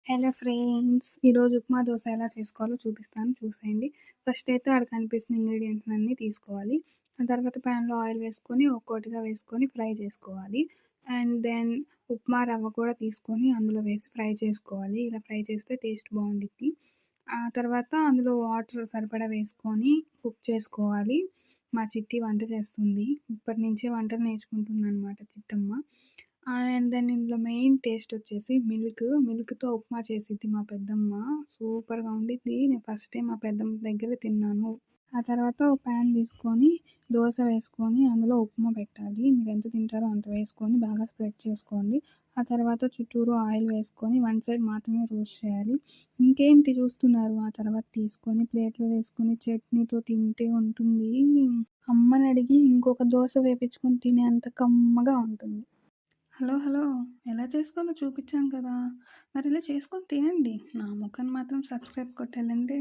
Hello friends! ఈరోజు ఉప్మా దోస ఎలా చేసుకోవాలో చూపిస్తాను చూసేయండి. ఫస్ట్ అయితే ఆడ కనిపిస్తున్న ఇంగ్రీడియంట్స్ అన్నీ తీసుకోవాలి. ఆ తర్వాత ప్యాన్‌లో ఆయిల్ వేసుకొని ఒక్కొక్కటిగా వేసుకొని ఫ్రై చేసుకోవాలి. అండ్ దెన్ ఉప్మా రవ్వ కూడా తీసుకొని అందులో వేసి ఫ్రై చేసుకోవాలి. ఇలా ఫ్రై చేస్తే టేస్ట్ బావుండిద్ది. ఆ తర్వాత అందులో వాటర్ సరిపడా వేసుకొని కుక్ చేసుకోవాలి. మా చిట్టి వంట చేస్తుంది. ఇప్పటి నుంచే వంటలు నేర్చుకుంటుందనమాట చిట్టమ్మ. అండ్ దెన్ ఇందులో మెయిన్ టేస్ట్ వచ్చేసి మిల్క్‌తో ఉప్మా చేసిద్ది మా పెద్దమ్మ. సూపర్‌గా ఉండిద్ది. నేను ఫస్ట్ టైమ్ మా పెద్దమ్మ దగ్గర తిన్నాను. ఆ తర్వాత ఒక ప్యాన్ తీసుకొని దోస వేసుకొని అందులో ఉప్మా పెట్టాలి. మీరెంత తింటారో అంత వేసుకొని బాగా స్ప్రెడ్ చేసుకోండి. ఆ తర్వాత చుట్టూరు ఆయిల్ వేసుకొని వన్ సైడ్ మాత్రమే రోస్ట్ చేయాలి. ఇంకేంటి చూస్తున్నారు? ఆ తర్వాత తీసుకొని ప్లేట్‌లో వేసుకొని చట్నీతో తింటే ఉంటుంది. అమ్మనడిగి ఇంకొక దోస వేపించుకొని తినేంత కమ్మగా ఉంటుంది. హలో! ఎలా చేసుకోవాలో చూపిచ్చాను కదా! మరిలా చేసుకొని తినండి. నా మొఖాన మాత్రం సబ్స్క్రైబ్ కొట్టేళ్ళండి.